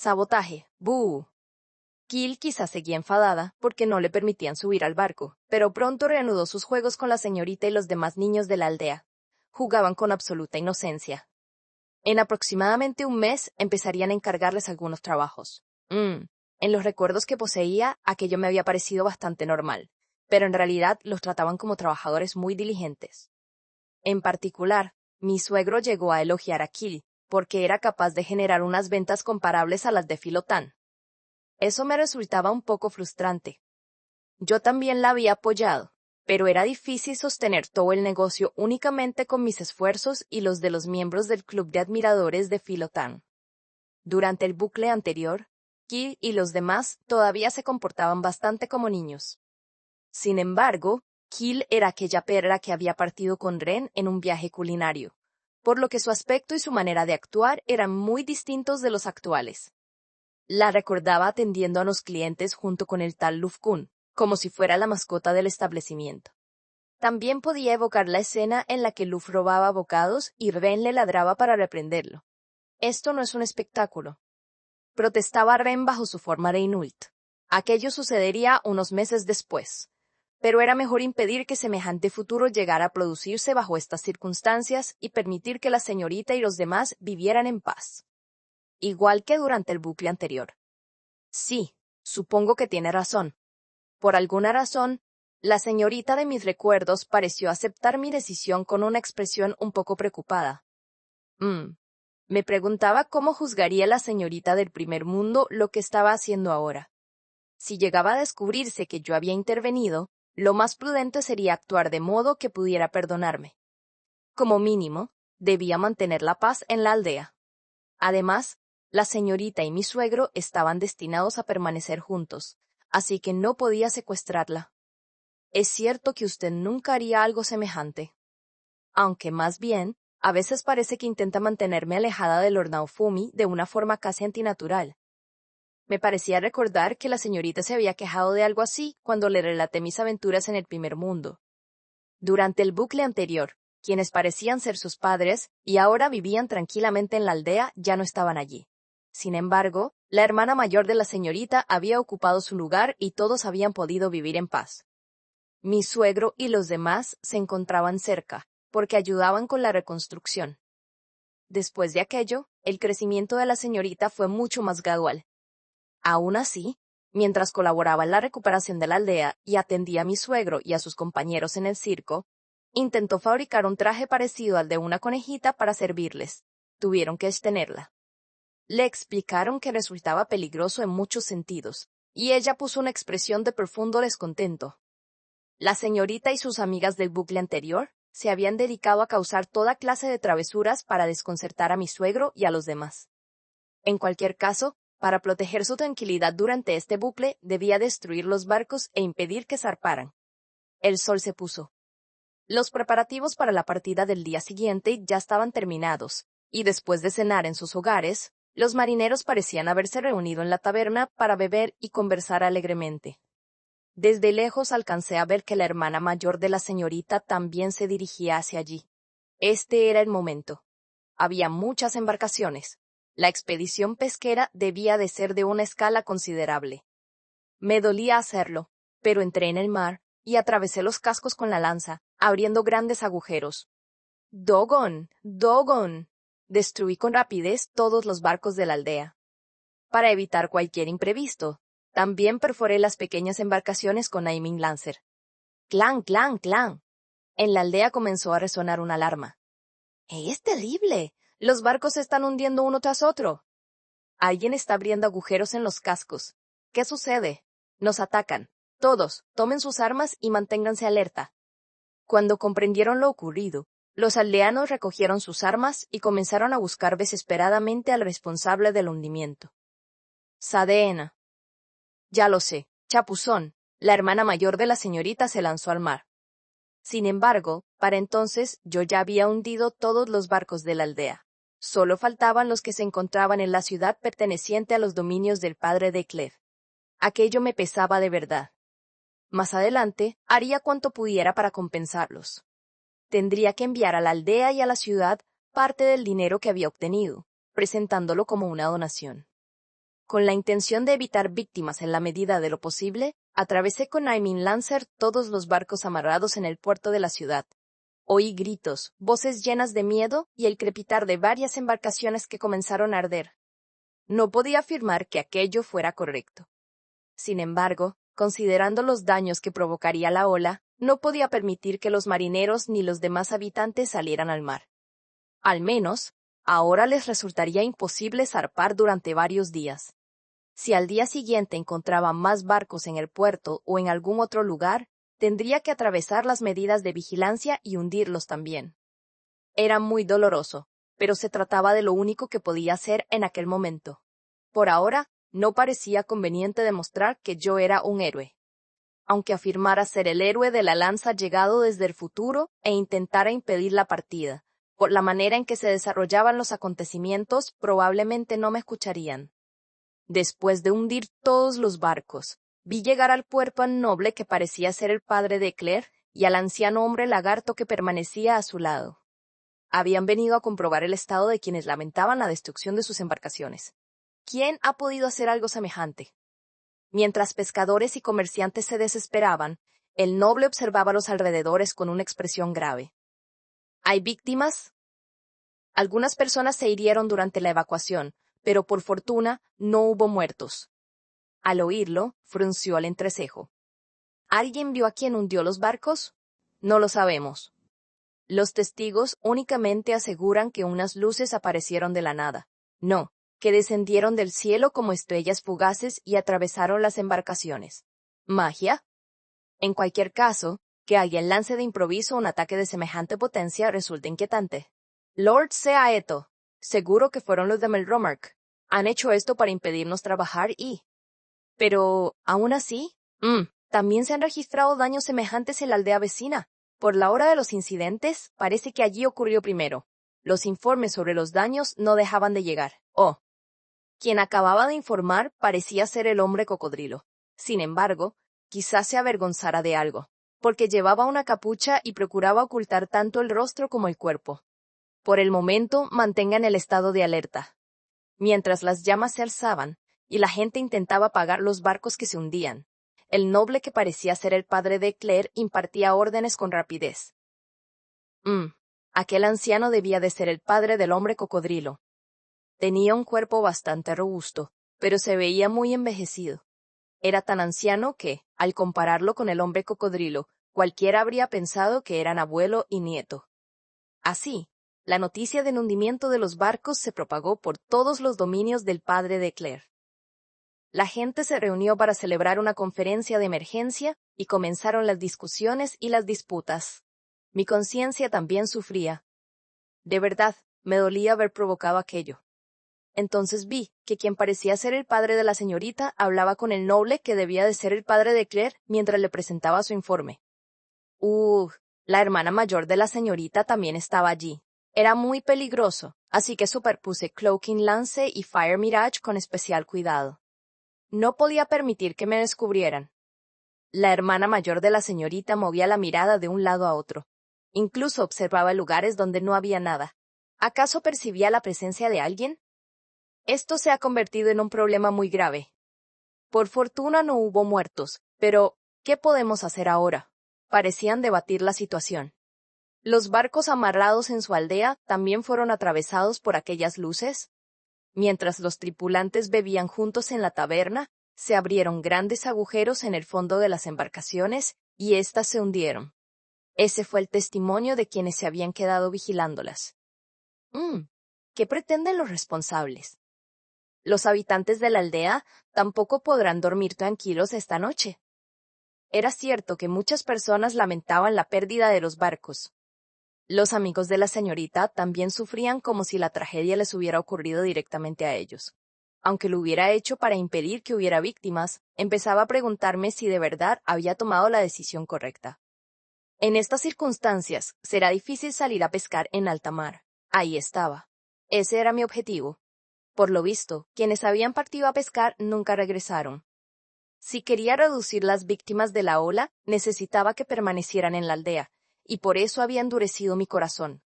Sabotaje. ¡Bú! Kill quizás seguía enfadada porque no le permitían subir al barco, pero pronto reanudó sus juegos con la señorita y los demás niños de la aldea. Jugaban con absoluta inocencia. En aproximadamente un mes empezarían a encargarles algunos trabajos. En los recuerdos que poseía, aquello me había parecido bastante normal, pero en realidad los trataban como trabajadores muy diligentes. En particular, mi suegro llegó a elogiar a Kill, porque era capaz de generar unas ventas comparables a las de Filotán. Eso me resultaba un poco frustrante. Yo también la había apoyado, pero era difícil sostener todo el negocio únicamente con mis esfuerzos y los de los miembros del club de admiradores de Filotán. Durante el bucle anterior, Kill y los demás todavía se comportaban bastante como niños. Sin embargo, Kill era aquella perra que había partido con Ren en un viaje culinario, por lo que su aspecto y su manera de actuar eran muy distintos de los actuales. La recordaba atendiendo a los clientes junto con el tal Lufkun, como si fuera la mascota del establecimiento. También podía evocar la escena en la que Luf robaba bocados y Ren le ladraba para reprenderlo. Esto no es un espectáculo. Protestaba Ren bajo su forma de Inuit. Aquello sucedería unos meses después. Pero era mejor impedir que semejante futuro llegara a producirse bajo estas circunstancias y permitir que la señorita y los demás vivieran en paz. Igual que durante el bucle anterior. Sí, supongo que tiene razón. Por alguna razón, la señorita de mis recuerdos pareció aceptar mi decisión con una expresión un poco preocupada. Me preguntaba cómo juzgaría la señorita del primer mundo lo que estaba haciendo ahora. Si llegaba a descubrirse que yo había intervenido, lo más prudente sería actuar de modo que pudiera perdonarme. Como mínimo, debía mantener la paz en la aldea. Además, la señorita y mi suegro estaban destinados a permanecer juntos, así que no podía secuestrarla. Es cierto que usted nunca haría algo semejante. Aunque más bien, a veces parece que intenta mantenerme alejada de Lord Naofumi de una forma casi antinatural. Me parecía recordar que la señorita se había quejado de algo así cuando le relaté mis aventuras en el primer mundo. Durante el bucle anterior, quienes parecían ser sus padres y ahora vivían tranquilamente en la aldea ya no estaban allí. Sin embargo, la hermana mayor de la señorita había ocupado su lugar y todos habían podido vivir en paz. Mi suegro y los demás se encontraban cerca, porque ayudaban con la reconstrucción. Después de aquello, el crecimiento de la señorita fue mucho más gradual. Aún así, mientras colaboraba en la recuperación de la aldea y atendía a mi suegro y a sus compañeros en el circo, intentó fabricar un traje parecido al de una conejita para servirles. Tuvieron que extenerla. Le explicaron que resultaba peligroso en muchos sentidos, y ella puso una expresión de profundo descontento. La señorita y sus amigas del bucle anterior se habían dedicado a causar toda clase de travesuras para desconcertar a mi suegro y a los demás. En cualquier caso, para proteger su tranquilidad durante este bucle, debía destruir los barcos e impedir que zarparan. El sol se puso. Los preparativos para la partida del día siguiente ya estaban terminados, y después de cenar en sus hogares, los marineros parecían haberse reunido en la taberna para beber y conversar alegremente. Desde lejos alcancé a ver que la hermana mayor de la señorita también se dirigía hacia allí. Este era el momento. Había muchas embarcaciones. La expedición pesquera debía de ser de una escala considerable. Me dolía hacerlo, pero entré en el mar y atravesé los cascos con la lanza, abriendo grandes agujeros. ¡Dogon! ¡Dogon! Destruí con rapidez todos los barcos de la aldea. Para evitar cualquier imprevisto, también perforé las pequeñas embarcaciones con aiming lancer. ¡Clan, clan, clan! En la aldea comenzó a resonar una alarma. ¡Es terrible! Los barcos se están hundiendo uno tras otro. Alguien está abriendo agujeros en los cascos. ¿Qué sucede? Nos atacan. Todos, tomen sus armas y manténganse alerta. Cuando comprendieron lo ocurrido, los aldeanos recogieron sus armas y comenzaron a buscar desesperadamente al responsable del hundimiento. Sadeena. Ya lo sé, Chapuzón, la hermana mayor de la señorita, se lanzó al mar. Sin embargo, para entonces yo ya había hundido todos los barcos de la aldea. Solo faltaban los que se encontraban en la ciudad perteneciente a los dominios del padre de Clef. Aquello me pesaba de verdad. Más adelante, haría cuanto pudiera para compensarlos. Tendría que enviar a la aldea y a la ciudad parte del dinero que había obtenido, presentándolo como una donación. Con la intención de evitar víctimas en la medida de lo posible, atravesé con Aimin Lancer todos los barcos amarrados en el puerto de la ciudad. Oí gritos, voces llenas de miedo y el crepitar de varias embarcaciones que comenzaron a arder. No podía afirmar que aquello fuera correcto. Sin embargo, considerando los daños que provocaría la ola, no podía permitir que los marineros ni los demás habitantes salieran al mar. Al menos, ahora les resultaría imposible zarpar durante varios días. Si al día siguiente encontraba más barcos en el puerto o en algún otro lugar, tendría que atravesar las medidas de vigilancia y hundirlos también. Era muy doloroso, pero se trataba de lo único que podía hacer en aquel momento. Por ahora, no parecía conveniente demostrar que yo era un héroe. Aunque afirmara ser el héroe de la lanza llegado desde el futuro e intentara impedir la partida, por la manera en que se desarrollaban los acontecimientos, probablemente no me escucharían. Después de hundir todos los barcos, vi llegar al puerto al noble que parecía ser el padre de Claire y al anciano hombre lagarto que permanecía a su lado. Habían venido a comprobar el estado de quienes lamentaban la destrucción de sus embarcaciones. ¿Quién ha podido hacer algo semejante? Mientras pescadores y comerciantes se desesperaban, el noble observaba los alrededores con una expresión grave. ¿Hay víctimas? Algunas personas se hirieron durante la evacuación, pero por fortuna no hubo muertos. Al oírlo, frunció el entrecejo. ¿Alguien vio a quien hundió los barcos? No lo sabemos. Los testigos únicamente aseguran que unas luces aparecieron de la nada. No, que descendieron del cielo como estrellas fugaces y atravesaron las embarcaciones. ¿Magia? En cualquier caso, que alguien lance de improviso un ataque de semejante potencia resulta inquietante. Lord Seaeto, seguro que fueron los de Melromarc. Han hecho esto para impedirnos trabajar y... Pero, aún así, también se han registrado daños semejantes en la aldea vecina. Por la hora de los incidentes, parece que allí ocurrió primero. Los informes sobre los daños no dejaban de llegar. Quien acababa de informar parecía ser el hombre cocodrilo. Sin embargo, quizás se avergonzara de algo, porque llevaba una capucha y procuraba ocultar tanto el rostro como el cuerpo. Por el momento, mantengan el estado de alerta. Mientras las llamas se alzaban y la gente intentaba apagar los barcos que se hundían, el noble que parecía ser el padre de Claire impartía órdenes con rapidez. Aquel anciano debía de ser el padre del hombre cocodrilo. Tenía un cuerpo bastante robusto, pero se veía muy envejecido. Era tan anciano que, al compararlo con el hombre cocodrilo, cualquiera habría pensado que eran abuelo y nieto. Así, la noticia del hundimiento de los barcos se propagó por todos los dominios del padre de Claire. La gente se reunió para celebrar una conferencia de emergencia y comenzaron las discusiones y las disputas. Mi conciencia también sufría. De verdad, me dolía haber provocado aquello. Entonces vi que quien parecía ser el padre de la señorita hablaba con el noble que debía de ser el padre de Claire mientras le presentaba su informe. La hermana mayor de la señorita también estaba allí. Era muy peligroso, así que superpuse Cloaking Lance y Fire Mirage con especial cuidado. No podía permitir que me descubrieran. La hermana mayor de la señorita movía la mirada de un lado a otro. Incluso observaba lugares donde no había nada. ¿Acaso percibía la presencia de alguien? Esto se ha convertido en un problema muy grave. Por fortuna no hubo muertos, pero ¿qué podemos hacer ahora? Parecían debatir la situación. ¿Los barcos amarrados en su aldea también fueron atravesados por aquellas luces? Mientras los tripulantes bebían juntos en la taberna, se abrieron grandes agujeros en el fondo de las embarcaciones y éstas se hundieron. Ese fue el testimonio de quienes se habían quedado vigilándolas. ¿Qué pretenden los responsables? Los habitantes de la aldea tampoco podrán dormir tranquilos esta noche. Era cierto que muchas personas lamentaban la pérdida de los barcos. Los amigos de la señorita también sufrían como si la tragedia les hubiera ocurrido directamente a ellos. Aunque lo hubiera hecho para impedir que hubiera víctimas, empezaba a preguntarme si de verdad había tomado la decisión correcta. En estas circunstancias, será difícil salir a pescar en alta mar. Ahí estaba. Ese era mi objetivo. Por lo visto, quienes habían partido a pescar nunca regresaron. Si quería reducir las víctimas de la ola, necesitaba que permanecieran en la aldea, y por eso había endurecido mi corazón.